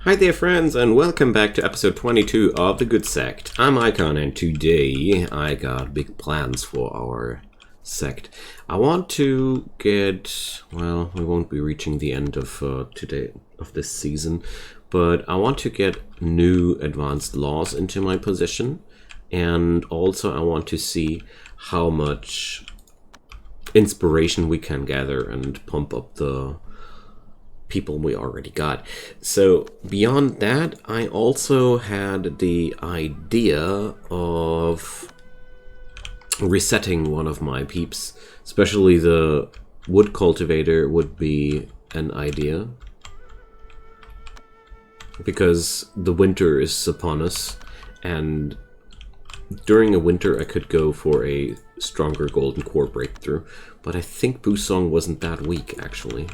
Hi there friends, and welcome back to episode 22 of the Good Sect. I'm Icon, and today I got big plans for our sect. I want to get, well, we won't be reaching the end of this season, but I want to get new advanced laws into my position, and also I want to see how much inspiration we can gather and pump up the people we already got. So beyond that, I also had the idea of resetting one of my peeps, especially the wood cultivator would be an idea, because the winter is upon us, and during a winter I could go for a stronger golden core breakthrough, but I think Busong wasn't that weak actually.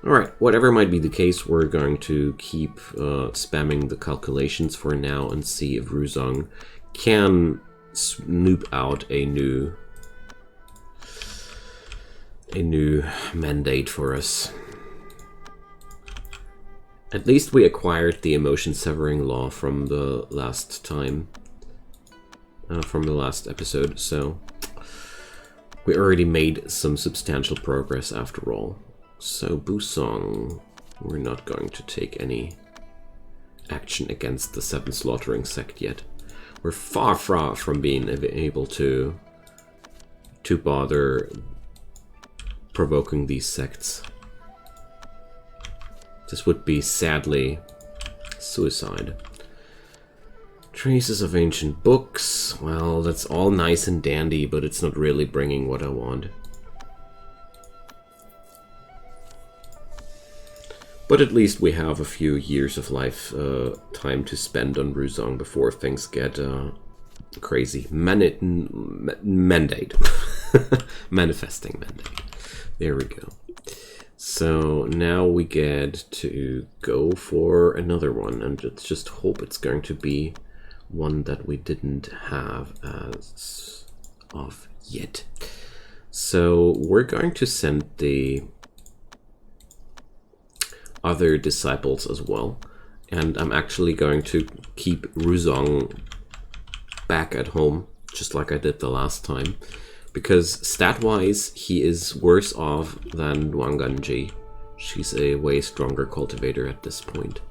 Alright, whatever might be the case, we're going to keep spamming the calculations for now and see if Ruzong can snoop out a new mandate for us. At least we acquired the emotion severing law from the last time, from the last episode, so we already made some substantial progress after all. So Busong, we're not going to take any action against the 7 slaughtering sect yet. We're far from being able to bother provoking these sects. This would be sadly suicide. Traces of ancient books. Well, that's all nice and dandy, but it's not really bringing what I want. But at least we have a few years of life time to spend on Ruzong before things get crazy. Mandate. Manifesting mandate. There we go. So now we get to go for another one, and let's just hope it's going to be one that we didn't have as of yet. So we're going to send the other disciples as well, and I'm actually going to keep Ruzong back at home, just like I did the last time, because stat-wise he is worse off than Wanganji. She's a way stronger cultivator at this point.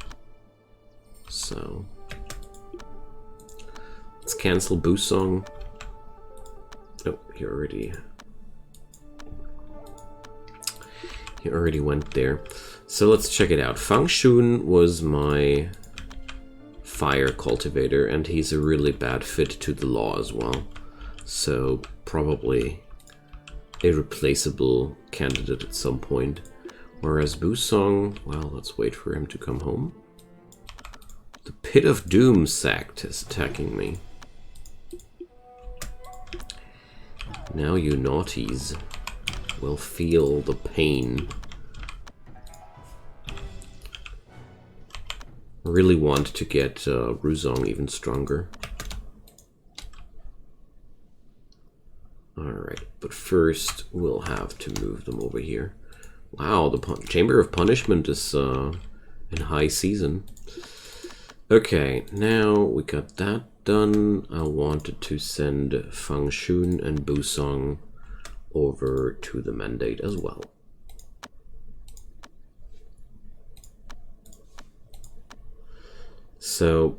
So let's cancel Busong. Oh, he already went there. So let's check it out. Fang Shun was my fire cultivator, and he's a really bad fit to the law as well. So probably a replaceable candidate at some point. Whereas Busong, well, let's wait for him to come home. The Pit of Doom sect is attacking me. Now you naughties will feel the pain. I really want to get Ruzong even stronger. Alright, but first we'll have to move them over here. Wow, the Chamber of Punishment is in high season. Okay, now we got that done. I wanted to send Fang Shun and Busong over to the mandate as well. So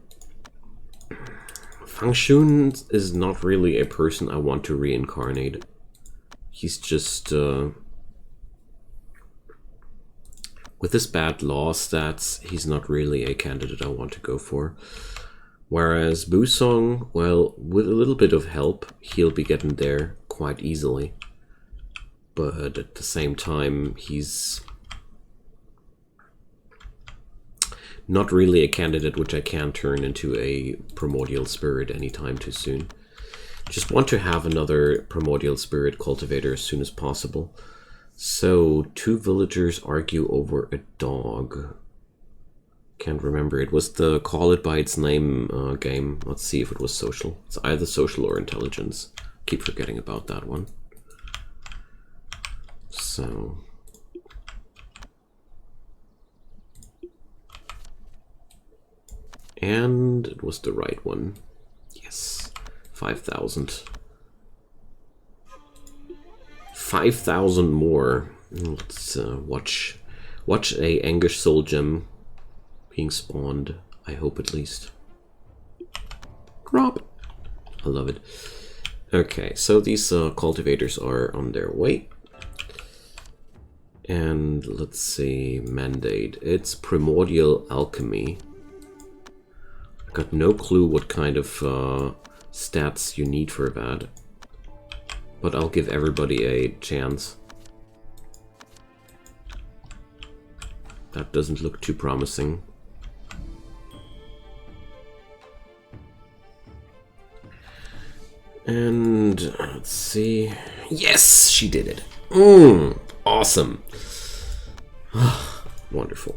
Fang Shun is not really a person I want to reincarnate. He's just with his bad law stats, he's not really a candidate I want to go for. Whereas Busong, well, with a little bit of help, he'll be getting there quite easily. But at the same time, he's not really a candidate which I can turn into a primordial spirit anytime too soon. Just want to have another primordial spirit cultivator as soon as possible. So 2 villagers argue over a dog. Can't remember. It was the Call It By Its Name game. Let's see if it was social. It's either social or intelligence. Keep forgetting about that one. So And it was the right one. Yes, 5,000. 5,000 more. Let's watch a Angus Soul Gem being spawned. I hope at least. Drop. I love it. Okay, so these cultivators are on their way. And let's see, mandate. It's Primordial Alchemy. I got no clue what kind of stats you need for that. But I'll give everybody a chance. That doesn't look too promising. And let's see. Yes, she did it. Awesome. Wonderful.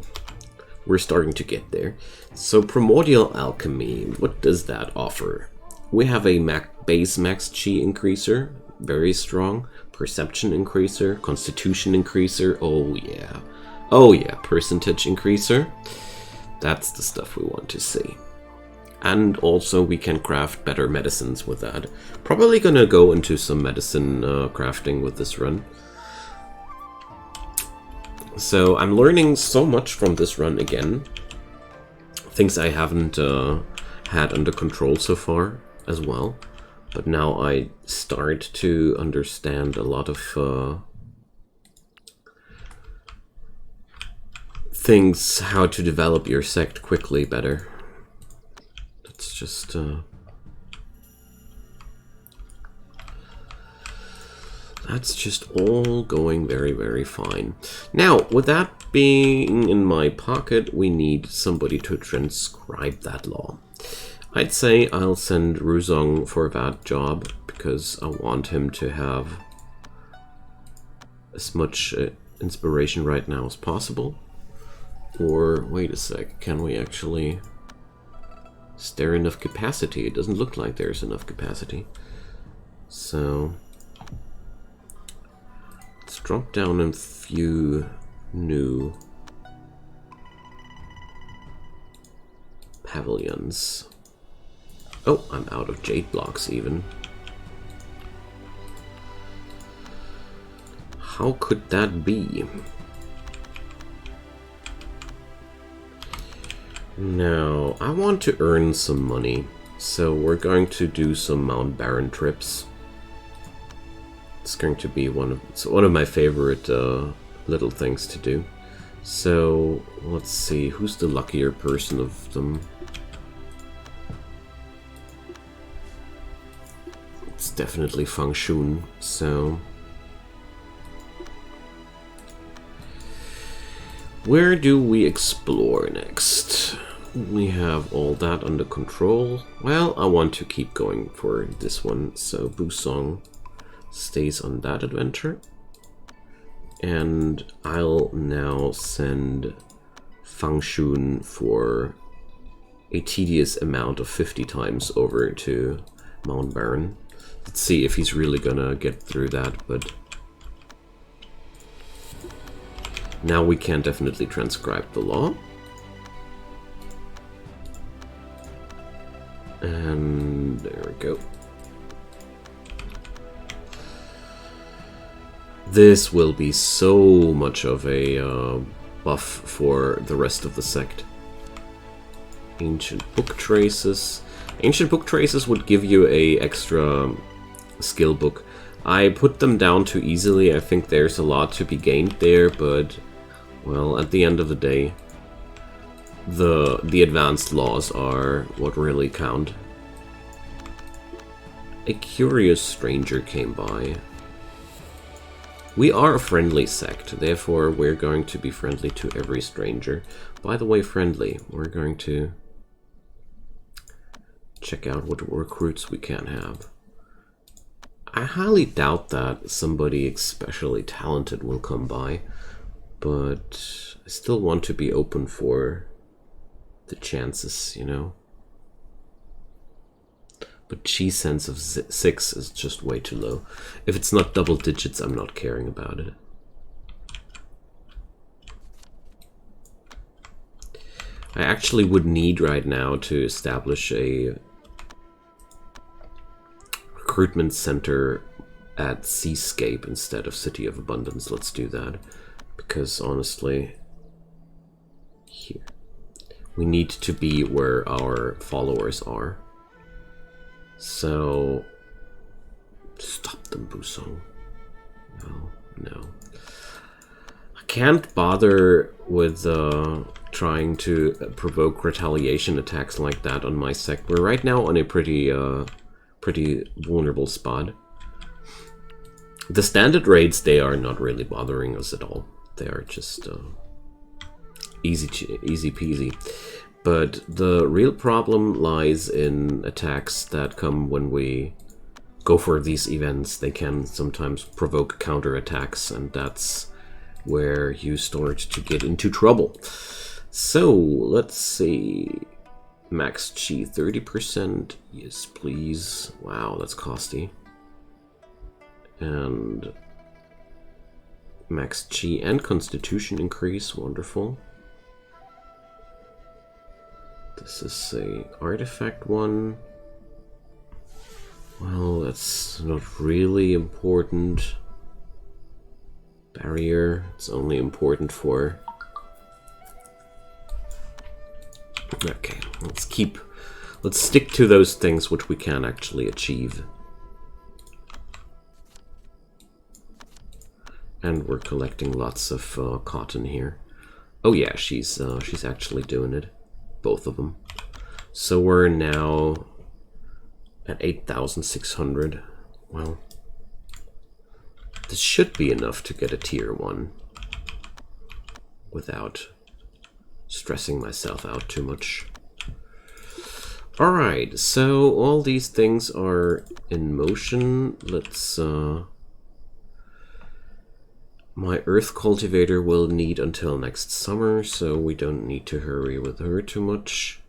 We're starting to get there. So Primordial Alchemy, what does that offer? We have a base max chi increaser, very strong. Perception increaser, constitution increaser, oh yeah. Oh yeah, percentage increaser. That's the stuff we want to see. And also we can craft better medicines with that. Probably gonna go into some medicine crafting with this run. So I'm learning so much from this run again. Things I haven't had under control so far as well. But now I start to understand a lot of things, how to develop your sect quickly better. It's just that's just all going very, very fine. Now, with that being in my pocket, we need somebody to transcribe that law. I'd say I'll send Ruzong for that job because I want him to have as much inspiration right now as possible. Or wait a sec, can we actually... Is there enough capacity? It doesn't look like there's enough capacity. So let's drop down a few new pavilions. Oh, I'm out of jade blocks even. How could that be? Now, I want to earn some money, so we're going to do some Mount Baron trips. It's going to be one of my favorite little things to do. So, let's see, who's the luckier person of them? It's definitely Feng Shun, so... Where do we explore next? We have all that under control. Well, I want to keep going for this one, so Busong stays on that adventure. And I'll now send Feng Shun for a tedious amount of 50 times over to Mount Baron. Let's see if he's really gonna get through that, but... Now we can definitely transcribe the law. And there we go. This will be so much of a buff for the rest of the sect. Ancient book traces. Ancient book traces would give you a extra skill book. I put them down too easily. I think there's a lot to be gained there, but well, at the end of the day, the advanced laws are what really count. A curious stranger came by. We are a friendly sect, therefore we're going to be friendly to every stranger. By the way, friendly, we're going to check out what recruits we can have. I highly doubt that somebody especially talented will come by, but I still want to be open for the chances, you know. But Chi sense of 6 is just way too low. If it's not double digits, I'm not caring about it. I actually would need right now to establish a recruitment center at Seascape instead of City of Abundance. Let's do that, because honestly, here we need to be where our followers are. So stop them, Busong. No. I can't bother with trying to provoke retaliation attacks like that on my sect. We're right now on a pretty vulnerable spot. The standard raids, they are not really bothering us at all. They are just easy peasy. But the real problem lies in attacks that come when we go for these events. They can sometimes provoke counterattacks, and that's where you start to get into trouble. So, let's see. Max Chi 30%. Yes, please. Wow, that's costly. And Max Chi and Constitution increase. Wonderful. This is a artifact one. Well, that's not really important. Barrier, it's only important for... Okay, let's stick to those things which we can actually achieve. And we're collecting lots of cotton here. Oh yeah, she's actually doing it. Both of them. So we're now at 8,600. Well, this should be enough to get a tier 1 without stressing myself out too much. Alright, so all these things are in motion. Let's my earth cultivator will need until next summer, so we don't need to hurry with her too much.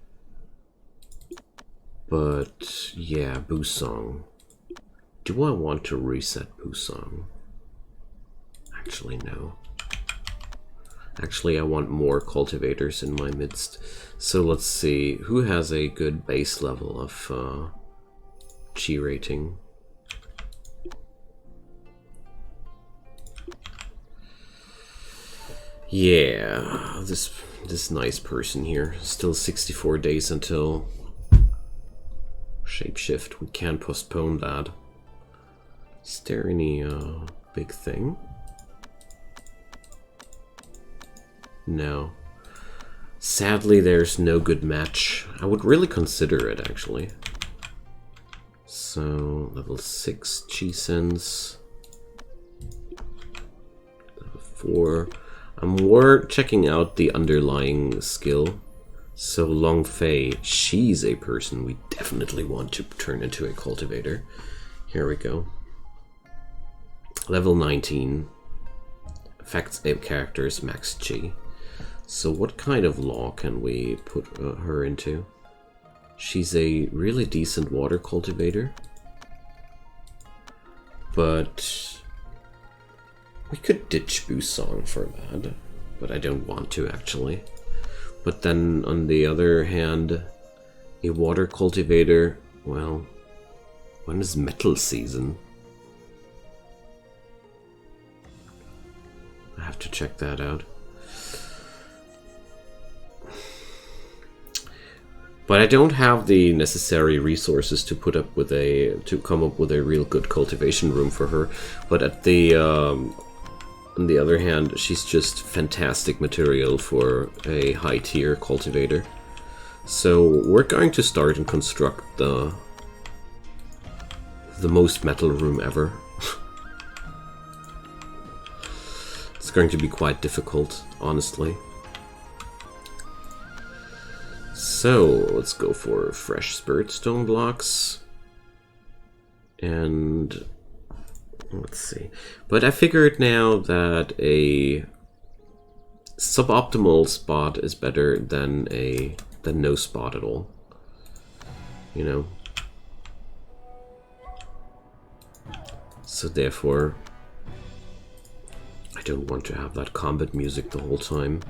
But yeah, Busong. Do I want to reset Busong? Actually, no. Actually, I want more cultivators in my midst. So let's see, who has a good base level of Chi rating? Yeah, this nice person here. Still 64 days until shapeshift. We can postpone that. Is there any big thing? No. Sadly, there's no good match. I would really consider it, actually. So, level 6 Chi Sense. Level 4. I'm more checking out the underlying skill. So Long Fei, she's a person we definitely want to turn into a cultivator. Here we go. Level 19. Affects a character's max Chi. So what kind of law can we put her into? She's a really decent water cultivator. But we could ditch Busong for that, but I don't want to actually. But then on the other hand, a water cultivator, well, when is metal season? I have to check that out. But I don't have the necessary resources to put up with to come up with a real good cultivation room for her. But at the on the other hand, she's just fantastic material for a high tier cultivator. So we're going to start and construct the most metal room ever. It's going to be quite difficult, honestly. So let's go for fresh spirit stone blocks. And let's see. But I figured now that a suboptimal spot is better than no spot at all. You know? So therefore, I don't want to have that combat music the whole time.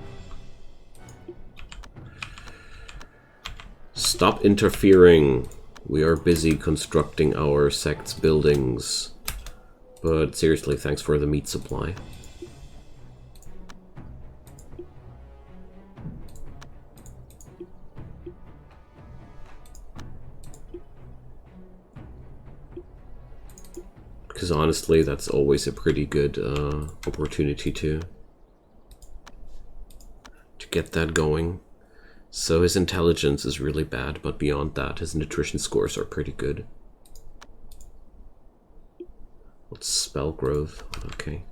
Stop interfering. We are busy constructing our sect's buildings. But seriously, thanks for the meat supply. Because honestly, that's always a pretty good opportunity to get that going. So his intelligence is really bad, but beyond that, his nutrition scores are pretty good. What's spell growth? Okay.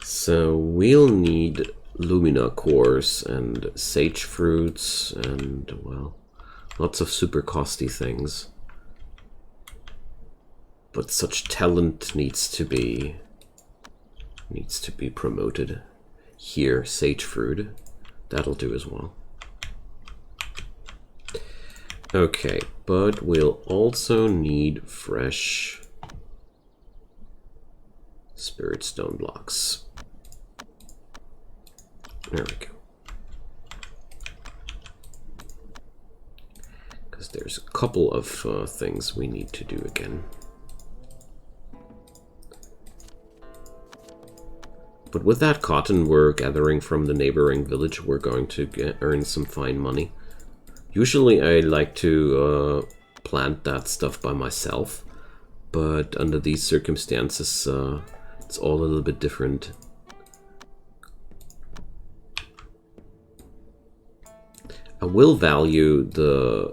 So we'll need Lumina cores and sage fruits and, well, lots of super costly things. But such talent needs to be promoted. Here, sage fruit. That'll do as well. Okay, but we'll also need fresh spirit stone blocks. There we go. Because there's a couple of things we need to do again. But with that cotton we're gathering from the neighboring village, we're going to earn some fine money. Usually I like to plant that stuff by myself, but under these circumstances it's all a little bit different. I will value the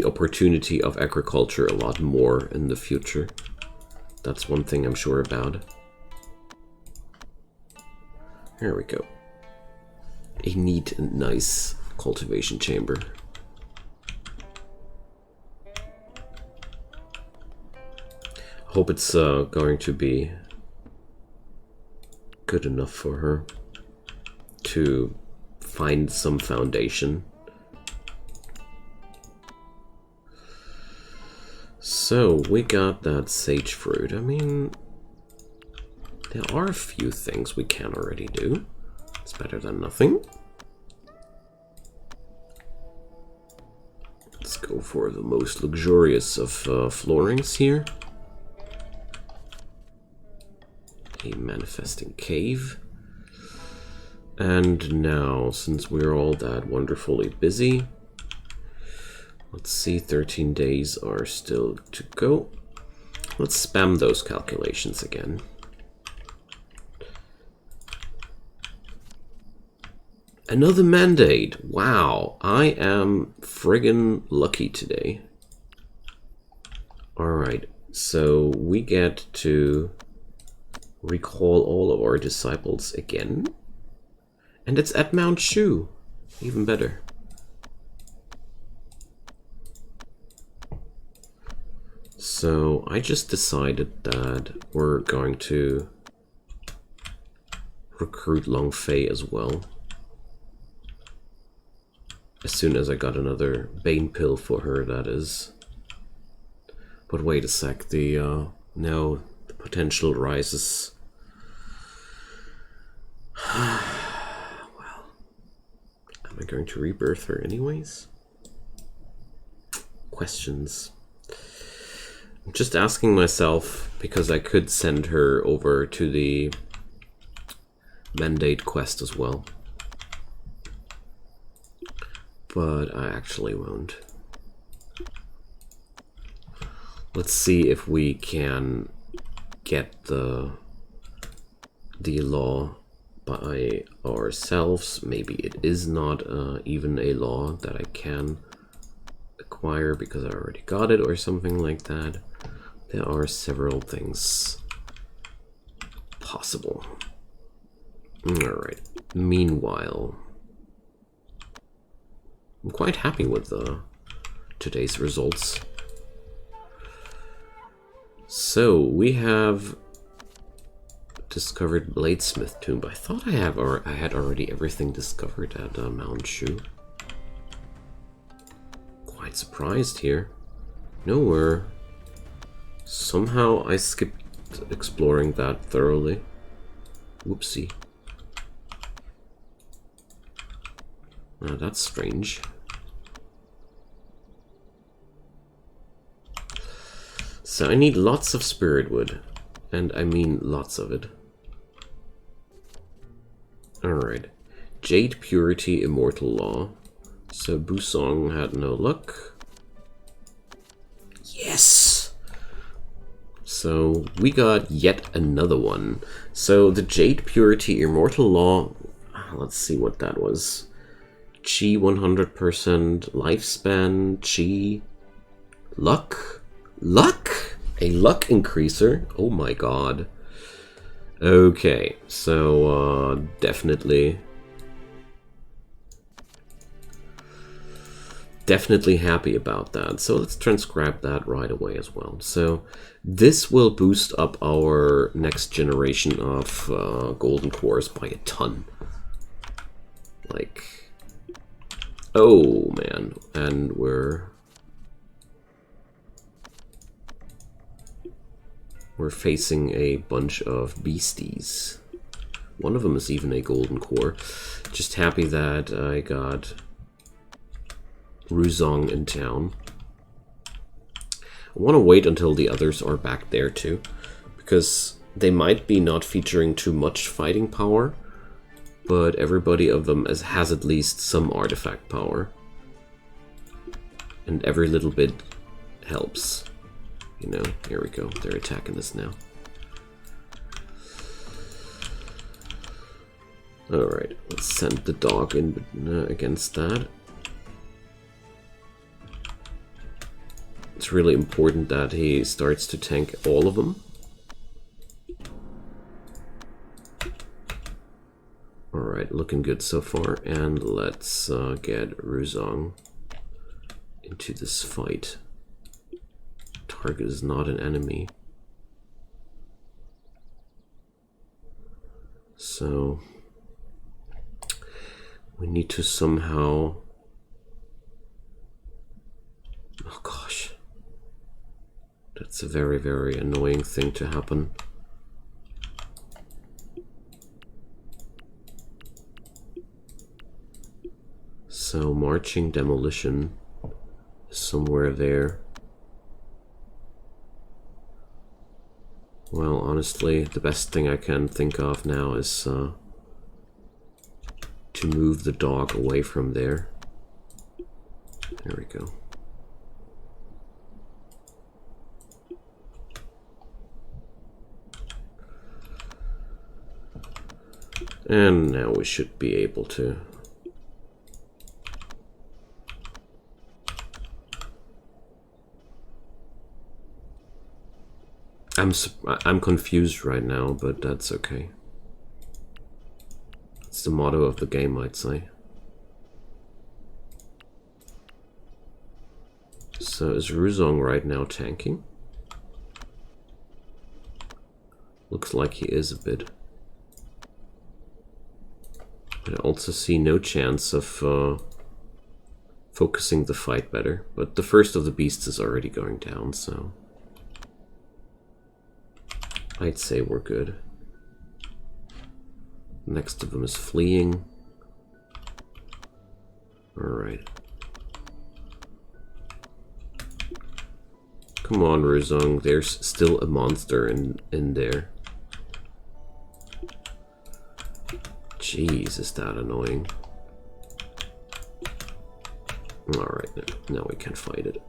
opportunity of agriculture a lot more in the future. That's one thing I'm sure about. There we go. A neat and nice cultivation chamber. Hope it's going to be good enough for her to find some foundation. So we got that sage fruit. I mean, there are a few things we can already do. It's better than nothing. Let's go for the most luxurious of floorings here. A manifesting cave. And now, since we're all that wonderfully busy, let's see, 13 days are still to go. Let's spam those calculations again. Another mandate. Wow, I am friggin' lucky today. Alright, so we get to recall all of our disciples again. And it's at Mount Shu. Even better. So I just decided that we're going to recruit Long Fei as well. As soon as I got another Bane pill for her, that is. But wait a sec, now the potential rises. Well, am I going to rebirth her anyways? Questions. I'm just asking myself, because I could send her over to the mandate quest as well. But I actually won't. Let's see if we can get the law by ourselves. Maybe it is not even a law that I can acquire because I already got it or something like that. There are several things possible. Alright, meanwhile, I'm quite happy with today's results. So we have discovered Bladesmith Tomb. I thought I had already everything discovered at Mount Shu. Quite surprised here. Nowhere. Somehow I skipped exploring that thoroughly. Whoopsie. Now that's strange. So I need lots of spirit wood, and I mean lots of it. Alright. Jade Purity Immortal Law. So Busong had no luck. Yes! So we got yet another one. So the Jade Purity Immortal Law, let's see what that was. Chi 100%, lifespan, Chi, luck? Luck? A luck increaser? Oh my god. Okay, so definitely happy about that. So let's transcribe that right away as well. So this will boost up our next generation of golden cores by a ton. Like, oh man, and we're facing a bunch of beasties. One of them is even a golden core. Just happy that I got Ruzong in town. I want to wait until the others are back there too, because they might be not featuring too much fighting power, but everybody of them has at least some artifact power. And every little bit helps. You know, here we go. They're attacking us now. Alright, let's send the dog in against that. It's really important that he starts to tank all of them. Alright, looking good so far. And let's get Ruzong into this fight. Target is not an enemy. So we need to somehow... Oh gosh. That's a very, very annoying thing to happen. So marching demolition is somewhere there. Well, honestly, the best thing I can think of now is to move the dog away from there. There we go. And now we should be able to. I'm confused right now, but that's okay. It's the motto of the game, I'd say. So is Ruzong right now tanking? Looks like he is a bit. I also see no chance of focusing the fight better, but the first of the beasts is already going down, so I'd say we're good. Next of them is fleeing. Alright. Come on, Ruzong, there's still a monster in there. Jeez, is that annoying. Alright, now we can fight it.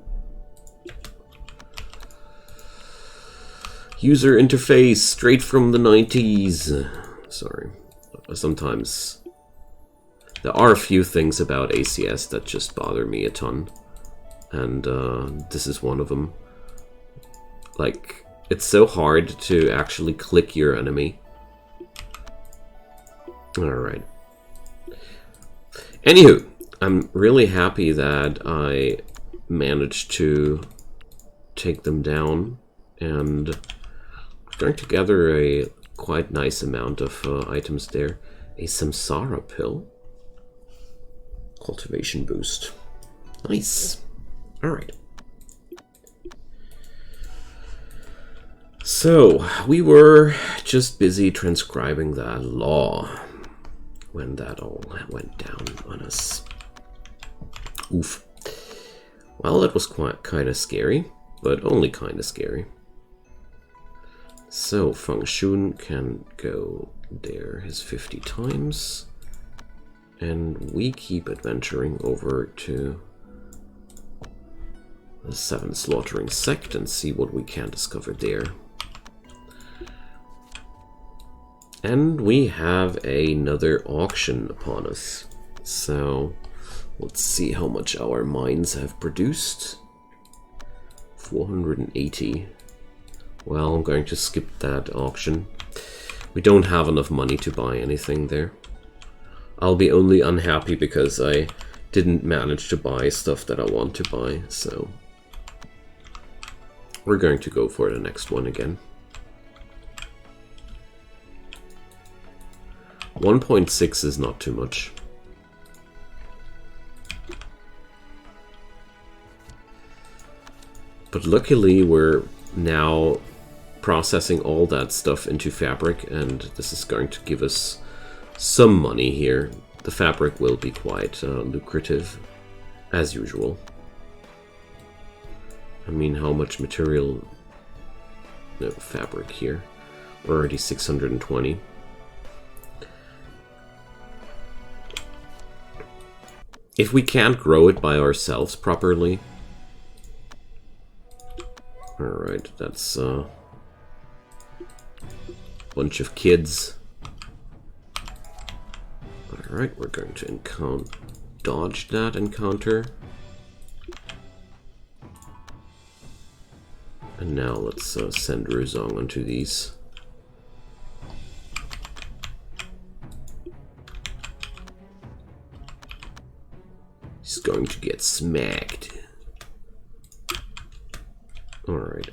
User interface, straight from the 90s. Sorry. Sometimes there are a few things about ACS that just bother me a ton. And this is one of them. Like, it's so hard to actually click your enemy. Alright. Anywho, I'm really happy that I managed to take them down and strung together a quite nice amount of items there. A Samsara pill. Cultivation boost. Nice. Alright. So, we were just busy transcribing that law when that all went down on us. Oof. Well, that was quite kind of scary, but only kind of scary. So Feng Shun can go there his 50 times. And we keep adventuring over to the 7 Slaughtering Sect and see what we can discover there. And we have another auction upon us. So let's see how much our mines have produced. 480. Well, I'm going to skip that auction. We don't have enough money to buy anything there. I'll be only unhappy because I didn't manage to buy stuff that I want to buy, so we're going to go for the next one again. 1.6 is not too much. But luckily we're now processing all that stuff into fabric, and this is going to give us some money here. The fabric will be quite lucrative, as usual. I mean, how much material? No, fabric here. We're already 620. If we can't grow it by ourselves properly... Alright, that's a bunch of kids. Alright, we're going to dodge that encounter. And now let's send Ruzong onto these. He's going to get smacked. Alright.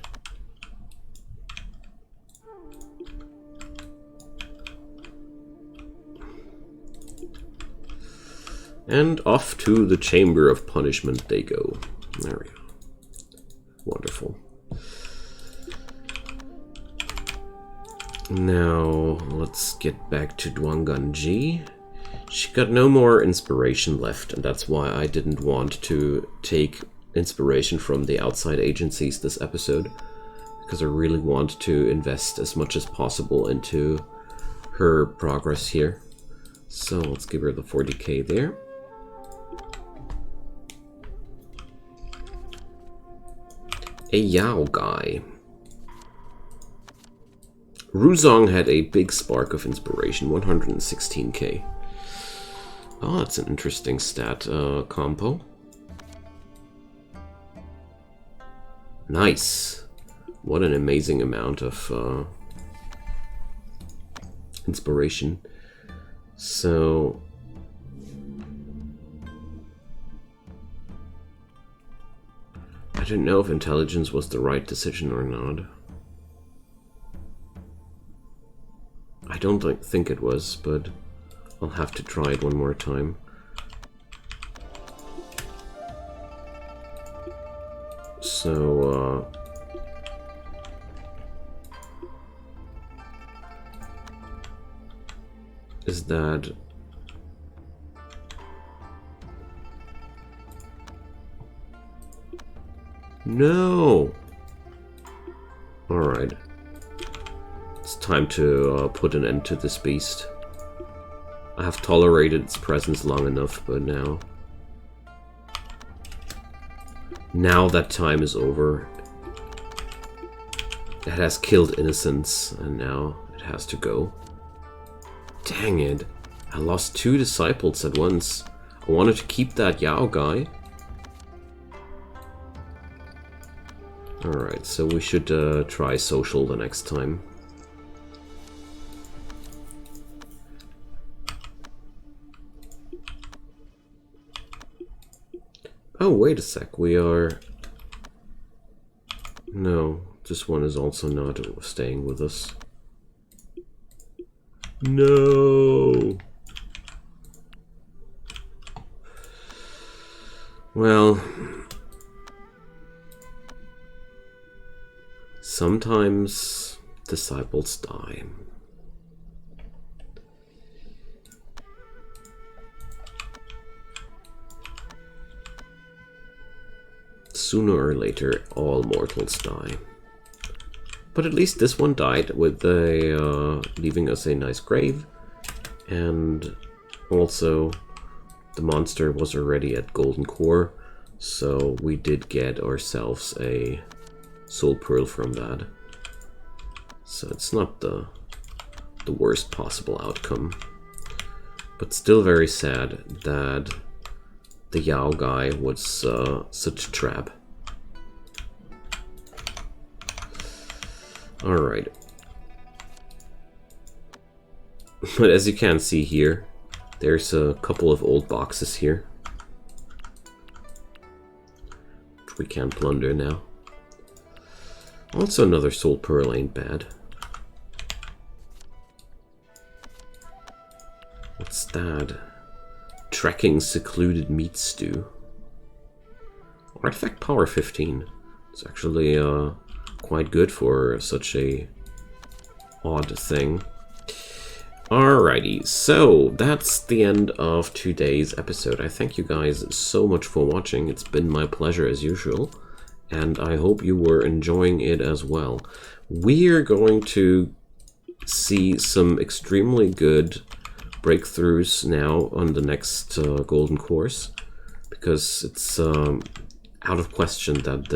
And off to the Chamber of Punishment they go. There we go. Wonderful. Now, let's get back to Duanganji. She got no more inspiration left, and that's why I didn't want to take inspiration from the outside agencies this episode, because I really want to invest as much as possible into her progress here. So let's give her the 40k there. A Yao guy. Ruzong had a big spark of inspiration, 116k. Oh, that's an interesting stat compo. Nice. What an amazing amount of inspiration. So... I don't know if intelligence was the right decision or not. I don't think it was, but I'll have to try it one more time. So, is that... No! Alright. It's time to put an end to this beast. I have tolerated its presence long enough, but now... Now that time is over. It has killed innocents, and now it has to go. Dang it. I lost 2 disciples at once. I wanted to keep that Yao guy. Alright, so we should try social the next time. Oh, wait a sec, we are... No, this one is also not staying with us. No! Well... Sometimes disciples die. sooner or later all mortals die. But at least this one died with leaving us a nice grave, and also the monster was already at golden core, so we did get ourselves a soul pearl from that. So it's not the worst possible outcome, but still very sad that the Yao guy was such a trap. Alright. But as you can see here, there's a couple of old boxes here, which we can plunder now. Also another soul pearl ain't bad. What's that? Tracking secluded meat stew. Artifact power 15. It's actually quite good for such a odd thing. Alrighty, so that's the end of today's episode. I thank you guys so much for watching. It's been my pleasure as usual, and I hope you were enjoying it as well. We are going to see some extremely good breakthroughs now on the next golden course, because it's out of question that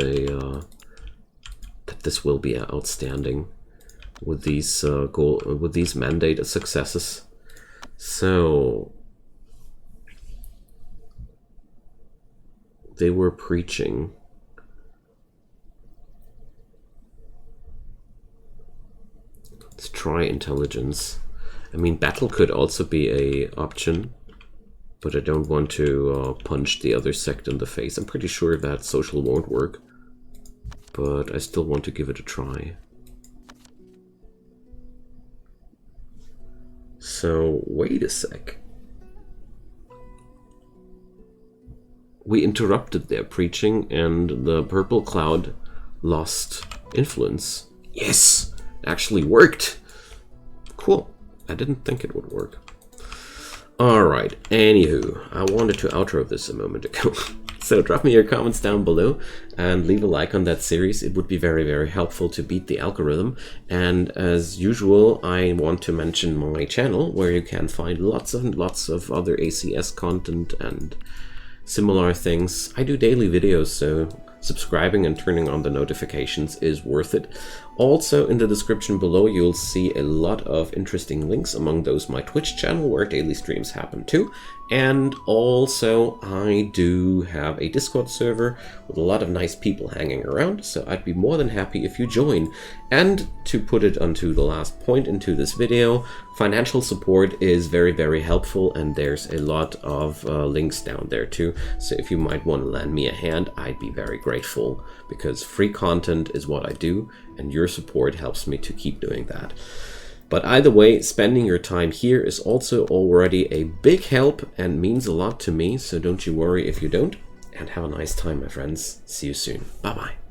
that this will be outstanding with these mandate successes. So they were preaching let's try intelligence. I mean, battle could also be a option, but I don't want to punch the other sect in the face. I'm pretty sure that social won't work, but I still want to give it a try. So, wait a sec. We interrupted their preaching and the purple cloud lost influence. Yes! It actually worked! Cool. I didn't think it would work. Alright, anywho, I wanted to outro this a moment ago. So drop me your comments down below and leave a like on that series. It would be very, very helpful to beat the algorithm. And as usual, I want to mention my channel, where you can find lots and lots of other ACS content and similar things. I do daily videos, so subscribing and turning on the notifications is worth it. Also, in the description below, you'll see a lot of interesting links, among those my Twitch channel, where daily streams happen too. And also, I do have a Discord server with a lot of nice people hanging around, so I'd be more than happy if you join. And to put it onto the last point into this video, financial support is very, very helpful, and there's a lot of links down there too. So if you might want to lend me a hand, I'd be very grateful, because free content is what I do, and your support helps me to keep doing that. But either way, spending your time here is also already a big help and means a lot to me, so don't you worry if you don't. And have a nice time, my friends. See you soon. Bye-bye.